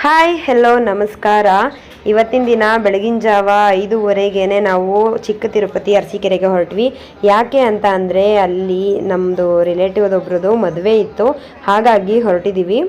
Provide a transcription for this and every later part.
Hi hello ನಮಸ್ಕಾರ. ಇವತ್ತಿನ ದಿನ ಬೆಳಗಿನ ಜಾವ 5:15ಗೆ ನಾವು ಚಿಕ್ಕ ತಿರುಪತಿ ಅರಸೀಕೆರೆಗೆ ಹೊರಟ್ವಿ. ಯಾಕೆ ಅಂತ ಅಂದರೆ ಅಲ್ಲಿ ನಮ್ಮದು ರಿಲೇಟಿವ್ ಒಬ್ರದ್ದು ಮದುವೆ ಇತ್ತು, ಹಾಗಾಗಿ ಹೊರಟಿದ್ದೀವಿ.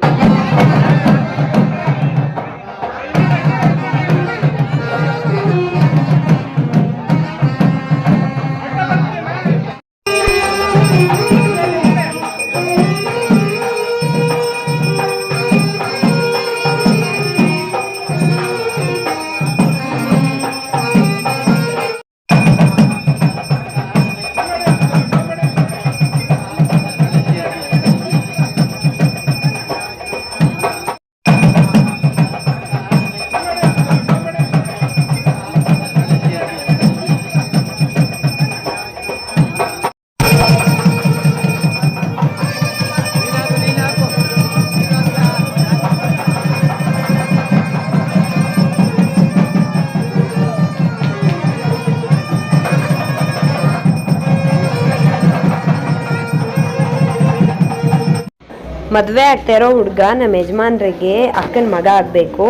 ಮದುವೆ ಆಗ್ತಾ ಇರೋ ಹುಡುಗ ನಮ್ಮ ಯಜಮಾನ್ರಿಗೆ ಅಕ್ಕನ ಮಗ ಆಗಬೇಕು.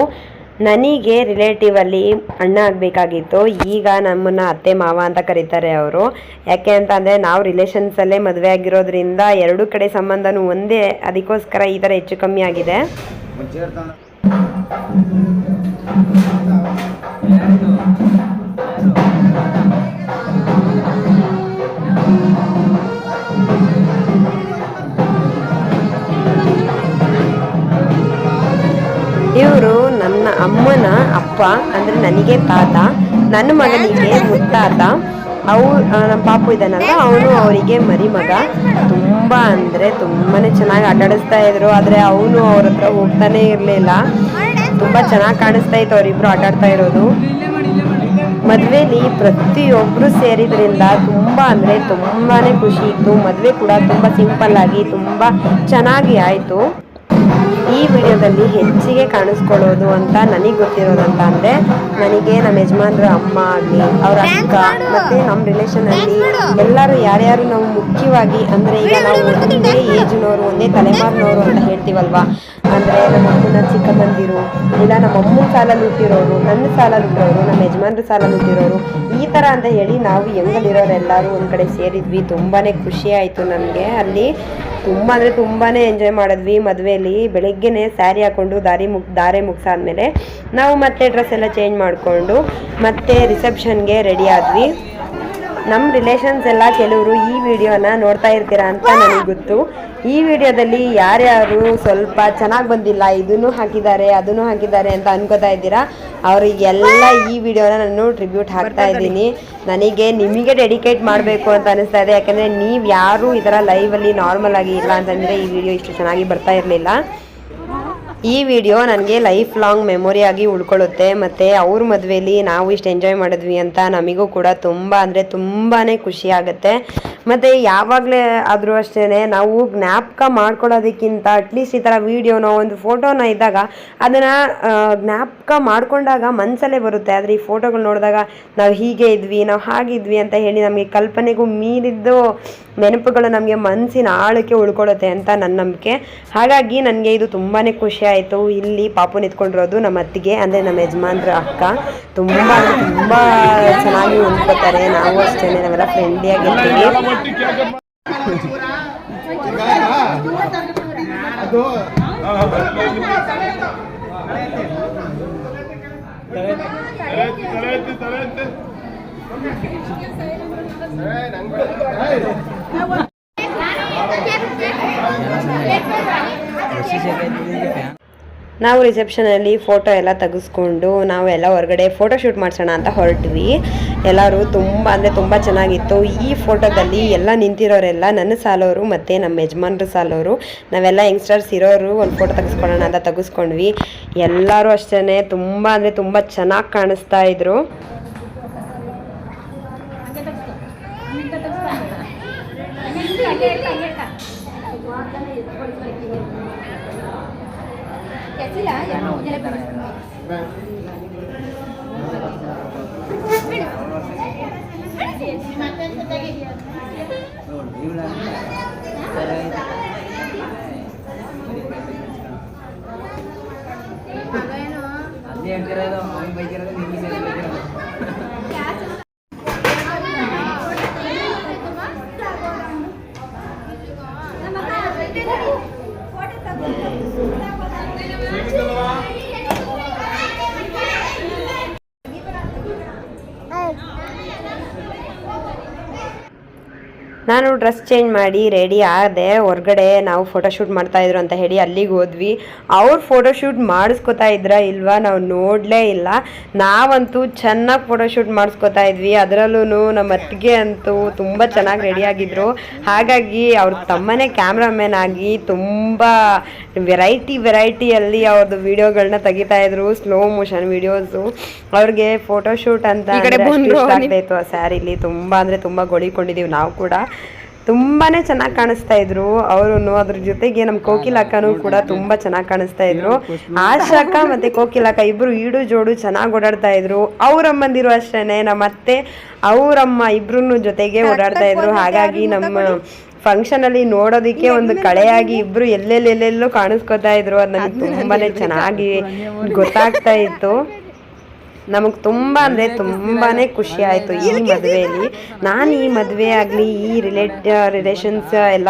ನನಗೆ ರಿಲೇಟಿವ್ ಅಲ್ಲಿ ಅಣ್ಣ ಆಗಬೇಕಾಗಿತ್ತು. ಈಗ ನಮ್ಮನ್ನು ಅತ್ತೆ ಮಾವ ಅಂತ ಕರೀತಾರೆ ಅವರು. ಯಾಕೆ ಅಂತ ಅಂದರೆ ನಾವು ರಿಲೇಷನ್ಸಲ್ಲೇ ಮದುವೆ ಆಗಿರೋದ್ರಿಂದ ಎರಡೂ ಕಡೆ ಸಂಬಂಧನೂ ಒಂದೇ, ಅದಕ್ಕೋಸ್ಕರ ಈ ಥರ ಹೆಚ್ಚು ಕಮ್ಮಿ ಆಗಿದೆ. ಇವರು ನನ್ನ ಅಮ್ಮನ ಅಪ್ಪ, ಅಂದರೆ ನನಗೆ ತಾತ, ನನ್ನ ಮಗನಿಗೆ ಮುತ್ತಾತ. ನಮ್ಮ ಪಾಪು ಇದ್ದಾನಲ್ಲ, ಅವನು ಅವರಿಗೆ ಮರಿ ಮಗ. ತುಂಬ ಅಂದರೆ ತುಂಬಾ ಚೆನ್ನಾಗಿ ಆಟಾಡಿಸ್ತಾ ಇದ್ರು. ಆದರೆ ಅವನು ಅವ್ರ ಹತ್ರ ಹೋಗ್ತಾನೆ ಇರಲಿಲ್ಲ. ತುಂಬ ಚೆನ್ನಾಗಿ ಕಾಣಿಸ್ತಾ ಇತ್ತು ಅವರಿಬ್ರು ಆಟಾಡ್ತಾ ಇರೋದು. ಮದುವೆಲಿ ಪ್ರತಿಯೊಬ್ಬರು ಸೇರಿದ್ರಿಂದ ತುಂಬ ಅಂದರೆ ತುಂಬಾ ಖುಷಿ ಇತ್ತು. ಮದುವೆ ಕೂಡ ತುಂಬ ಸಿಂಪಲ್ ಆಗಿ ತುಂಬ ಚೆನ್ನಾಗಿ ಆಯಿತು. ಈ ವಿಡಿಯೋದಲ್ಲಿ ಹೆಚ್ಚಿಗೆ ಕಾಣಿಸ್ಕೊಳ್ಳೋದು ಅಂತ ನನಗೆ ಗೊತ್ತಿರೋದಂತ ಅಂದರೆ, ನನಗೆ ನಮ್ಮ ಯಜಮಾನ್ರ ಅಮ್ಮ ಆಗಲಿ, ಅವರ ಅಕ್ಕ ಮತ್ತು ನಮ್ಮ ರಿಲೇಷನಲ್ಲಿ ಎಲ್ಲರೂ ಯಾರ್ಯಾರು ನಾವು ಮುಖ್ಯವಾಗಿ ಅಂದರೆ, ಈಗ ನಾವು ಒಂದೇ ಏಜ್ನವರು, ಒಂದೇ ತಲೆಮಾರಿನವರು ಅಂತ ಹೇಳ್ತೀವಲ್ವ. ಅಂದರೆ ನಮ್ಮ ಅಮ್ಮನ ಚಿಕ್ಕಮ್ಮಂದಿರು, ಇಲ್ಲ ನಮ್ಮ ಅಮ್ಮನ ಸಾಲಲ್ಲಿ ಹುಟ್ಟಿರೋರು, ನನ್ನ ಸಾಲಲ್ಲಿ ಹುಟ್ಟಿರೋರು, ನಮ್ಮ ಯಜಮಾನ್ರ ಸಾಲಲ್ಲಿ ಹುಟ್ಟಿರೋರು, ಈ ಥರ ಅಂತ ಹೇಳಿ ನಾವು ಹೆಂಗಲ್ಲಿರೋರೆಲ್ಲರೂ ಒಂದು ಕಡೆ ಸೇರಿದ್ವಿ. ತುಂಬಾ ಖುಷಿ ಆಯಿತು ನಮಗೆ. ಅಲ್ಲಿ ತುಂಬ ಅಂದರೆ ತುಂಬಾ ಎಂಜಾಯ್ ಮಾಡಿದ್ವಿ. ಮದುವೆಯಲ್ಲಿ ಬೆಳಗ್ಗೆನೇ ಸ್ಯಾರಿ ಹಾಕ್ಕೊಂಡು ಧಾರೆ ಮುಗಿಸಾದ್ಮೇಲೆ ನಾವು ಮತ್ತೆ ಡ್ರೆಸ್ ಎಲ್ಲ ಚೇಂಜ್ ಮಾಡಿಕೊಂಡು ಮತ್ತೆ ರಿಸೆಪ್ಷನ್ಗೆ ರೆಡಿ ಆದ್ವಿ. ನಮ್ಮ ರಿಲೇಷನ್ಸ್ ಎಲ್ಲ ಕೆಲವರು ಈ ವಿಡಿಯೋನ ನೋಡ್ತಾ ಇರ್ತೀರಾ ಅಂತ ನನಗೆ ಗೊತ್ತು. ಈ ವಿಡಿಯೋದಲ್ಲಿ ಯಾರ್ಯಾರು ಸ್ವಲ್ಪ ಚೆನ್ನಾಗಿ ಬಂದಿಲ್ಲ, ಇದನ್ನು ಹಾಕಿದ್ದಾರೆ ಅದನ್ನು ಹಾಕಿದ್ದಾರೆ ಅಂತ ಅನ್ಕೋತಾ ಇದ್ದೀರಾ, ಅವರಿಗೆಲ್ಲ ಈ ವಿಡಿಯೋನ ನಾನು ಟ್ರಿಬ್ಯೂಟ್ ಹಾಕ್ತಾ ಇದ್ದೀನಿ. ನನಗೆ ನಿಮಗೆ ಡೆಡಿಕೇಟ್ ಮಾಡಬೇಕು ಅಂತ ಅನಿಸ್ತಾ ಇದೆ. ಯಾಕಂದರೆ ನೀವು ಯಾರು ಈ ಥರ ಲೈವಲ್ಲಿ ನಾರ್ಮಲ್ ಆಗಿ ಇಲ್ಲ ಅಂತಂದರೆ ಈ ವಿಡಿಯೋ ಇಷ್ಟು ಚೆನ್ನಾಗಿ ಬರ್ತಾ ಇರಲಿಲ್ಲ. ಈ ವಿಡಿಯೋ ನನಗೆ ಲೈಫ್ ಲಾಂಗ್ ಮೆಮೊರಿಯಾಗಿ ಉಳ್ಕೊಳ್ಳುತ್ತೆ. ಮತ್ತು ಅವ್ರ ಮದುವೆಯಲ್ಲಿ ನಾವು ಇಷ್ಟು ಎಂಜಾಯ್ ಮಾಡಿದ್ವಿ ಅಂತ ನಮಗೂ ಕೂಡ ತುಂಬ ಅಂದರೆ ತುಂಬಾ ಖುಷಿ ಆಗುತ್ತೆ. ಮತ್ತು ಯಾವಾಗಲೇ ಆದರೂ ಅಷ್ಟೇ ನಾವು ಜ್ಞಾಪಕ ಮಾಡ್ಕೊಳ್ಳೋದಕ್ಕಿಂತ ಅಟ್ಲೀಸ್ಟ್ ಈ ಥರ ವೀಡಿಯೋನೋ ಒಂದು ಫೋಟೋನ ಇದ್ದಾಗ ಅದನ್ನು ಜ್ಞಾಪಕ ಮಾಡಿಕೊಂಡಾಗ ಮನಸ್ಸಲ್ಲೇ ಬರುತ್ತೆ. ಆದರೆ ಈ ಫೋಟೋಗಳು ನೋಡಿದಾಗ ನಾವು ಹೀಗೆ ಇದ್ವಿ, ನಾವು ಹಾಗಿದ್ವಿ ಅಂತ ಹೇಳಿ ನಮಗೆ ಕಲ್ಪನೆಗೂ ಮೀರಿದ್ದು ನೆನಪುಗಳು ನಮಗೆ ಮನಸ್ಸಿನ ಆಳಕ್ಕೆ ಉಳ್ಕೊಳ್ಳುತ್ತೆ ಅಂತ ನನ್ನ ನಂಬಿಕೆ. ಹಾಗಾಗಿ ನನಗೆ ಇದು ತುಂಬಾ ಖುಷಿ ಆಯಿತು. ಇಲ್ಲಿ ಪಾಪು ನಿಂತ್ಕೊಂಡಿರೋದು ನಮ್ಮ ಅತ್ತಿಗೆ, ಅಂದರೆ ನಮ್ಮ ಯಜಮಾನ್ರ ಅಕ್ಕ. ತುಂಬ ತುಂಬ ಚೆನ್ನಾಗಿ ಉಳ್ಕೊತಾರೆ. ನಾವು ಅಷ್ಟೇ, ನಾವೆಲ್ಲ ಫ್ರೆಂಡ್ಲಿಯಾಗಿರ್ತೀವಿ. ನಾವು ರಿಸೆಪ್ಷನಲ್ಲಿ ಫೋಟೋ ಎಲ್ಲ ತೆಗೆಸ್ಕೊಂಡು ನಾವೆಲ್ಲ ಹೊರಗಡೆ ಫೋಟೋ ಶೂಟ್ ಮಾಡಿಸೋಣ ಅಂತ ಹೊರಟ್ವಿ. ಎಲ್ಲರೂ ತುಂಬ ಅಂದರೆ ತುಂಬ ಚೆನ್ನಾಗಿತ್ತು. ಈ ಫೋಟೋದಲ್ಲಿ ಎಲ್ಲ ನಿಂತಿರೋರೆಲ್ಲ ನನ್ನ ಸಾಲೋರು ಮತ್ತು ನಮ್ಮ ಯಜಮಾನ್ರ ಸಾಲೋರು. ನಾವೆಲ್ಲ ಯಂಗ್ಸ್ಟರ್ಸ್ ಇರೋರು ಒಂದು ಫೋಟೋ ತೆಗೆಸ್ಕೊಳ್ಳೋಣ ಅಂತ ತೆಗೆಸ್ಕೊಂಡ್ವಿ. ಎಲ್ಲರೂ ಅಷ್ಟೇ ತುಂಬ ಅಂದರೆ ತುಂಬ ಚೆನ್ನಾಗಿ ಕಾಣಿಸ್ತಾ ಇದ್ರು. ನಾನು ಡ್ರೆಸ್ ಚೇಂಜ್ ಮಾಡಿ ರೆಡಿ ಆದೆ. ಹೊರಗಡೆ ನಾವು ಫೋಟೋಶೂಟ್ ಮಾಡ್ತಾಯಿದ್ರು ಅಂತ ಹೇಳಿ ಅಲ್ಲಿಗೆ ಹೋದ್ವಿ. ಅವ್ರು ಫೋಟೋಶೂಟ್ ಮಾಡಿಸ್ಕೊತಾ ಇದ್ರ ಇಲ್ವಾ ನಾವು ನೋಡಲೇ ಇಲ್ಲ. ನಾವಂತೂ ಚೆನ್ನಾಗಿ ಫೋಟೋಶೂಟ್ ಮಾಡಿಸ್ಕೊತಾ ಇದ್ವಿ. ಅದರಲ್ಲೂ ನಮ್ಮ ಅತ್ತಿಗೆ ಅಂತೂ ತುಂಬ ಚೆನ್ನಾಗಿ ರೆಡಿಯಾಗಿದ್ದರು. ಹಾಗಾಗಿ ಅವ್ರ ತಮ್ಮನೇ ಕ್ಯಾಮ್ರಾಮ್ಯಾನ್ ಆಗಿ ತುಂಬ ವೆರೈಟಿಯಲ್ಲಿ ಅವ್ರದ್ದು ವೀಡಿಯೋಗಳನ್ನ ತೆಗಿತಾಯಿದ್ರು, ಸ್ಲೋ ಮೋಷನ್ ವೀಡಿಯೋಸು. ಅವ್ರಿಗೆ ಫೋಟೋಶೂಟ್ ಅಂತ ಇಷ್ಟ ಆಗ್ತಾಯಿತ್ತು ಆ ಸ್ಯಾರಿಲಿ. ತುಂಬ ಅಂದರೆ ತುಂಬ ಗೊಳಿಕೊಂಡಿದ್ದೀವಿ ನಾವು ಕೂಡ. ತುಂಬಾ ಚೆನ್ನಾಗಿ ಕಾಣಿಸ್ತಾ ಇದ್ರು ಅವರು. ಅದ್ರ ಜೊತೆಗೆ ನಮ್ಮ ಕೋಕಿಲಕ್ಕನೂ ಕೂಡ ತುಂಬ ಚೆನ್ನಾಗಿ ಕಾಣಿಸ್ತಾ ಇದ್ರು. ಆಶಾಕ ಮತ್ತು ಕೋಕಿಲಕ್ಕ ಇಬ್ಬರು ಈಡು ಜೋಡು ಚೆನ್ನಾಗಿ ಓಡಾಡ್ತಾ ಇದ್ರು. ಅವ್ರಮ್ಮಂದಿರು ಅಷ್ಟೇ, ನಮ್ಮ ಅತ್ತೆ ಅವರಮ್ಮ ಇಬ್ರು ಜೊತೆಗೆ ಓಡಾಡ್ತಾ ಇದ್ರು. ಹಾಗಾಗಿ ನಮ್ಮ ಫಂಕ್ಷನ್ ಅಲ್ಲಿ ನೋಡೋದಕ್ಕೆ ಒಂದು ಕಳೆಯಾಗಿ ಇಬ್ರು ಎಲ್ಲೆಲ್ಲೆಲ್ಲೋ ಕಾಣಿಸ್ಕೊತಾ ಇದ್ರು. ಅದು ನನಗೆ ತುಂಬಾನೇ ಚೆನ್ನಾಗಿ ಗೊತ್ತಾಗ್ತಾ ಇತ್ತು. ನಮಗೆ ತುಂಬ ಅಂದರೆ ತುಂಬಾ ಖುಷಿ ಆಯಿತು ಈ ಮದುವೆಯಲ್ಲಿ. ನಾನು ಈ ಮದುವೆ ಆಗಲಿ ಈ ರಿಲೇಷನ್ಸ್ ಎಲ್ಲ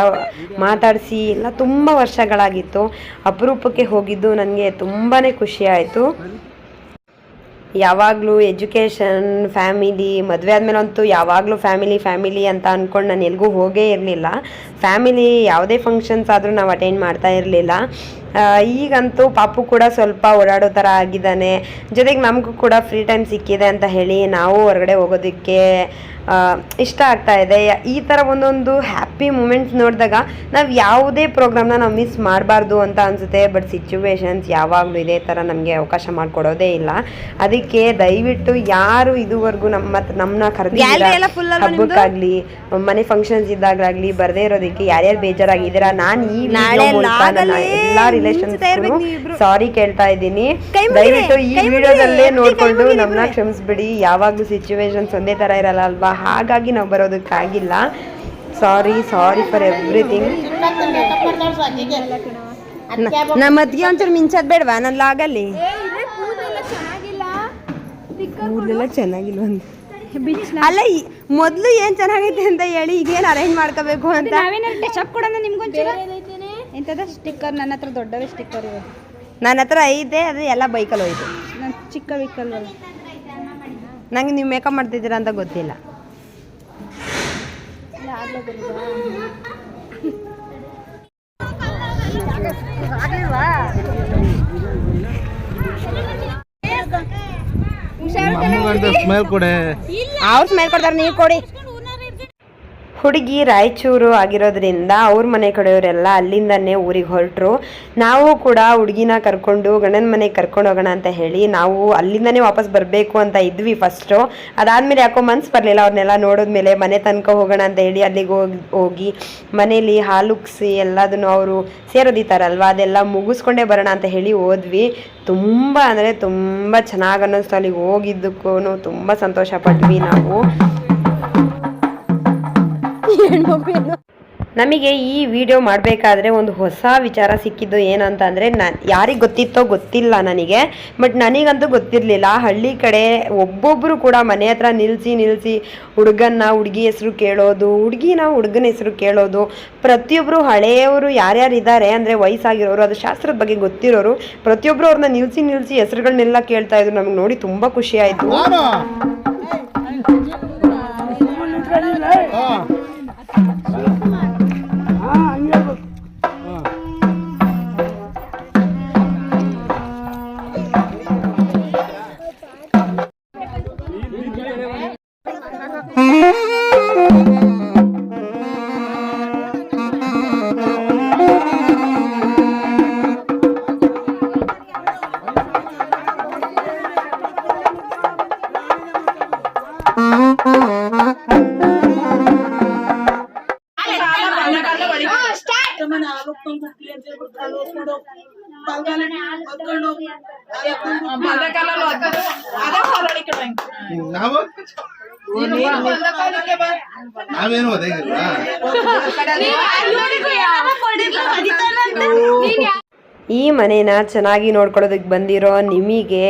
ಮಾತಾಡಿಸಿ ಎಲ್ಲ ತುಂಬ ವರ್ಷಗಳಾಗಿತ್ತು. ಅಪರೂಪಕ್ಕೆ ಹೋಗಿದ್ದು ನನಗೆ ತುಂಬಾ ಖುಷಿ ಆಯಿತು. ಯಾವಾಗಲೂ ಎಜುಕೇಷನ್, ಫ್ಯಾಮಿಲಿ, ಮದುವೆ ಆದಮೇಲೆ ಅಂತೂ ಯಾವಾಗಲೂ ಫ್ಯಾಮಿಲಿ ಅಂತ ಅಂದ್ಕೊಂಡು ನಾನು ಎಲ್ಗೂ ಹೋಗೇ ಇರಲಿಲ್ಲ. ಫ್ಯಾಮಿಲಿ ಯಾವುದೇ ಫಂಕ್ಷನ್ಸ್ ಆದರೂ ನಾವು ಅಟೆಂಡ್ ಮಾಡ್ತಾ ಇರಲಿಲ್ಲ. ಈಗಂತೂ ಪಾಪು ಕೂಡ ಸ್ವಲ್ಪ ಓಡಾಡೋ ಥರ ಆಗಿದ್ದಾನೆ. ಜೊತೆಗೆ ನಮಗೂ ಕೂಡ ಫ್ರೀ ಟೈಮ್ ಸಿಕ್ಕಿದೆ ಅಂತ ಹೇಳಿ ನಾವು ಹೊರಗಡೆ ಹೋಗೋದಕ್ಕೆ ಇಷ್ಟ ಆಗ್ತಾ ಇದೆ. ಈ ಥರ ಒಂದೊಂದು ಹ್ಯಾಪಿ ಮೂಮೆಂಟ್ಸ್ ನೋಡಿದಾಗ ನಾವು ಯಾವುದೇ ಪ್ರೋಗ್ರಾಮ್ನ ನಾವು ಮಿಸ್ ಮಾಡಬಾರ್ದು ಅಂತ ಅನಿಸುತ್ತೆ. ಬಟ್ ಸಿಚುವೇಶನ್ಸ್ ಯಾವಾಗಲೂ ಇದೇ ಥರ ನಮಗೆ ಅವಕಾಶ ಮಾಡಿಕೊಡೋದೇ ಇಲ್ಲ. ಅದಕ್ಕೆ ದಯವಿಟ್ಟು ಯಾರು ಇದುವರೆಗೂ ನಮ್ಮನ್ನ ಕರೆದಿಲ್ಲ ಹಬ್ಬಕ್ಕಾಗಲಿ ಮನೆ ಫಂಕ್ಷನ್ಸ್ ಇದ್ದಾಗಲಾಗಲಿ ಬರದೇ ಇರೋದಕ್ಕೆ ಯಾರ್ಯಾರು ಬೇಜಾರಾಗಿದ್ದೀರಾ, ನಾನು ಈ ಎಲ್ಲ ರಿಲೇಷನ್ಸ್ ಸಾರಿ ಕೇಳ್ತಾ ಇದ್ದೀನಿ. ದಯವಿಟ್ಟು ಈ ವಿಡಿಯೋದಲ್ಲೇ ನೋಡಿಕೊಂಡು ನಮ್ಮನ್ನ ಕ್ಷಮಿಸ್ಬಿಡಿ. ಯಾವಾಗಲೂ ಸಿಚುವೇಶನ್ಸ್ ಒಂದೇ ಥರ ಇರಲ್ಲ ಅಲ್ವಾ, ಹಾಗಾಗಿ ನಾವು ಬರೋದಕ್ಕಾಗಿಲ್ಲ. Sorry for everything. ನಮ್ಮ ಅತ್ತಿಗೆ ಒಂಚೂರು ಮಿಂಚೋದು ಬೇಡವಾ ನನ್ನ ಲಾಗಲ್ಲಿ? ಕೂದಲೆಲ್ಲ ಚೆನ್ನಾಗಿಲ್ಲ ಅಂತ ಅಲ್ಲ, ಮೊದಲು ಏನು ಚೆನ್ನಾಗೈತೆ ಅಂತ ಹೇಳಿ ಈಗೇನು ಅರೇಂಜ್ ಮಾಡ್ಕೋಬೇಕು ಅಂತ. ಎಂಥದ ಸ್ಟಿಕ್ಕರ್ ನನ್ನ ಹತ್ರ ದೊಡ್ಡವೇ ಸ್ಟಿಕ್ಕರ್ ಇವೆ. ನನ್ನ ಹತ್ರ ಐತೆ, ಅದು ಎಲ್ಲ ಬೈಕಲ್ಲಿ ಹೋಯ್ತು. ನಾನು ಚಿಕ್ಕ ವೆಹಿಕಲ್ ನಂಗೆ ನೀವು ಮೇಕಪ್ ಮಾಡ್ತಿದ್ದೀರಾ ಅಂತ ಗೊತ್ತಿಲ್ಲ. ಅವ್ರು ಸ್ಮೆಲ್ ಕೊಡ್ತಾರೆ, ನೀವು ಕೊಡಿ. ಹುಡುಗಿ ರಾಯಚೂರು ಆಗಿರೋದ್ರಿಂದ ಅವ್ರ ಮನೆ ಕಡೆಯವರೆಲ್ಲ ಅಲ್ಲಿಂದನೇ ಊರಿಗೆ ಹೊರಟರು. ನಾವು ಕೂಡ ಹುಡುಗಿನ ಕರ್ಕೊಂಡು ಗಂಡನ ಮನೆಗೆ ಕರ್ಕೊಂಡು ಹೋಗೋಣ ಅಂತ ಹೇಳಿ ನಾವು ಅಲ್ಲಿಂದನೇ ವಾಪಸ್ ಬರಬೇಕು ಅಂತ ಇದ್ವಿ ಫಸ್ಟು. ಅದಾದಮೇಲೆ ಯಾಕೋ ಮನ್ಸು ಬರಲಿಲ್ಲ. ಅವ್ರನ್ನೆಲ್ಲ ನೋಡಿದ್ಮೇಲೆ ಮನೆ ತನಕ ಹೋಗೋಣ ಅಂತ ಹೇಳಿ ಅಲ್ಲಿಗೆ ಹೋಗಿ ಮನೇಲಿ ಹಾಲುಕ್ಸಿ ಎಲ್ಲದನ್ನು ಅವರು ಸೇರೋದಿತ್ತಾರಲ್ವ ಅದೆಲ್ಲ ಮುಗಿಸ್ಕೊಂಡೇ ಬರೋಣ ಅಂತ ಹೇಳಿ ಹೋದ್ವಿ. ತುಂಬ ಅಂದರೆ ತುಂಬ ಚೆನ್ನಾಗಿ ಅನ್ನಿಸ್ತು. ಅಲ್ಲಿಗೆ ಹೋಗಿದ್ದಕ್ಕೂ ತುಂಬ ಸಂತೋಷ ಪಟ್ವಿ ನಾವು. ನಮಗೆ ಈ ವಿಡಿಯೋ ಮಾಡಬೇಕಾದ್ರೆ ಒಂದು ಹೊಸ ವಿಚಾರ ಸಿಕ್ಕಿದ್ದು ಏನಂತ ಅಂದರೆ, ಯಾರಿಗೆ ಗೊತ್ತಿತ್ತೋ ಗೊತ್ತಿಲ್ಲ ನನಗೆ, ಬಟ್ ನನಗಂತೂ ಗೊತ್ತಿರಲಿಲ್ಲ. ಹಳ್ಳಿ ಕಡೆ ಒಬ್ಬೊಬ್ಬರು ಕೂಡ ಮನೆ ಹತ್ರ ನಿಲ್ಲಿಸಿ ಹುಡುಗನ ಹುಡುಗಿ ಹೆಸರು ಕೇಳೋದು, ಹುಡುಗಿನ ಹುಡುಗನ ಹೆಸರು ಕೇಳೋದು. ಪ್ರತಿಯೊಬ್ಬರು ಹಳೆಯವರು ಯಾರ್ಯಾರು ಇದ್ದಾರೆ ಅಂದರೆ ವಯಸ್ಸಾಗಿರೋರು, ಅದು ಶಾಸ್ತ್ರದ ಬಗ್ಗೆ ಗೊತ್ತಿರೋರು, ಪ್ರತಿಯೊಬ್ಬರು ಅವ್ರನ್ನ ನಿಲ್ಲಿಸಿ ಹೆಸರುಗಳನ್ನೆಲ್ಲ ಕೇಳ್ತಾ ಇದ್ರು. ನಮ್ಗೆ ನೋಡಿ ತುಂಬ ಖುಷಿ ಆಯಿತು. ನಾವೇನು ಒದಗಿಲ್ಲ. ಈ ಮನೇನ ಚೆನ್ನಾಗಿ ನೋಡ್ಕೊಳ್ಳೋದಕ್ಕೆ ಬಂದಿರೋ ನಿಮಗೆ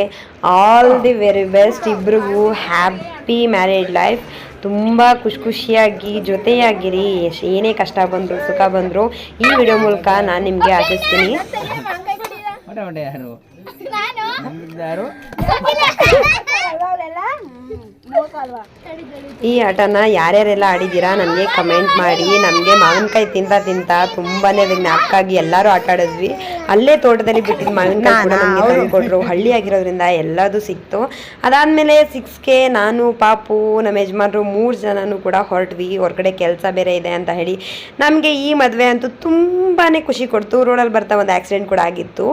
ಆಲ್ ದಿ ವೆರಿ ಬೆಸ್ಟ್. ಇಬ್ರಿಗೂ ಹ್ಯಾಪಿ ಮ್ಯಾರೇಡ್ ಲೈಫ್. ತುಂಬ ಖುಷಿಯಾಗಿ ಜೊತೆಯಾಗಿರಿ. ಏನೇ ಕಷ್ಟ ಬಂದರು ಸುಖ ಬಂದರು ಈ ವಿಡಿಯೋ ಮೂಲಕ ನಾನು ನಿಮಗೆ ಆಶಿಸ್ತೀನಿ. ಈ ಆಟನ ಯಾರ್ಯಾರೆಲ್ಲ ಆಡಿದ್ದೀರಾ ನನಗೆ ಕಮೆಂಟ್ ಮಾಡಿ. ನಮಗೆ ಮಾವಿನಕಾಯಿ ತಿಂತ ತುಂಬಾನೇ ಜ್ಞಾಪಕ ಆಗಿ ಎಲ್ಲರೂ ಆಟ ಆಡಿದ್ವಿ. ಅಲ್ಲೇ ತೋಟದಲ್ಲಿ ಬಿಟ್ಟಿದ್ದು ಮಾವಿನಕಾಯಿ ಕೂಡ ನಮಗೆ ತಂದುಕೊಟ್ರು. ಹಳ್ಳಿ ಆಗಿರೋದ್ರಿಂದ ಎಲ್ಲದೂ ಸಿಕ್ತು. ಅದಾದಮೇಲೆ 6ಕ್ಕೆ ನಾನು ಪಾಪು ನಮ್ಮ ಯಜಮಾನ್ರು 3 ಜನನೂ ಕೂಡ ಹೊರಟ್ವಿ. ಹೊರಗಡೆ ಕೆಲಸ ಬೇರೆ ಇದೆ ಅಂತ ಹೇಳಿ. ನಮಗೆ ಈ ಮದುವೆ ಅಂತೂ ತುಂಬಾ ಖುಷಿ ಕೊಡ್ತು. ರೋಡಲ್ಲಿ ಬರ್ತಾ ಒಂದು ಆಕ್ಸಿಡೆಂಟ್ ಕೂಡ ಆಗಿತ್ತು.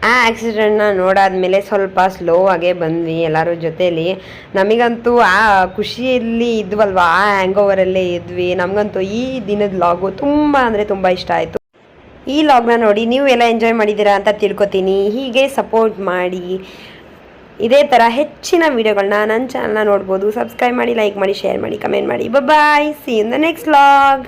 ಆ ಆಕ್ಸಿಡೆಂಟ್ನ ನೋಡಾದ್ಮೇಲೆ ಸ್ವಲ್ಪ ಸ್ಲೋ ಆಗೇ ಬಂದ್ವಿ ಎಲ್ಲರೂ ಜೊತೇಲಿ. ನಮಗಂತೂ ಆ ಖುಷಿಯಲ್ಲಿ ಇದ್ವಲ್ವ, ಆ ಹ್ಯಾಂಗ್ ಓವರಲ್ಲೇ ಇದ್ವಿ. ನಮಗಂತೂ ಈ ದಿನದ ಲಾಗು ತುಂಬ ಅಂದರೆ ತುಂಬ ಇಷ್ಟ ಆಯಿತು. ಈ ಲಾಗ್ನ ನೋಡಿ ನೀವು ಎಲ್ಲ ಎಂಜಾಯ್ ಮಾಡಿದ್ದೀರಾ ಅಂತ ತಿಳ್ಕೊತೀನಿ. ಹೀಗೆ ಸಪೋರ್ಟ್ ಮಾಡಿ. ಇದೇ ಥರ ಹೆಚ್ಚಿನ ವೀಡಿಯೋಗಳನ್ನ ನನ್ನ ಚಾನಲ್ನ ನೋಡ್ಬೋದು. ಸಬ್ಸ್ಕ್ರೈಬ್ ಮಾಡಿ, ಲೈಕ್ ಮಾಡಿ, ಶೇರ್ ಮಾಡಿ, ಕಮೆಂಟ್ ಮಾಡಿ. Bye, see in the next log.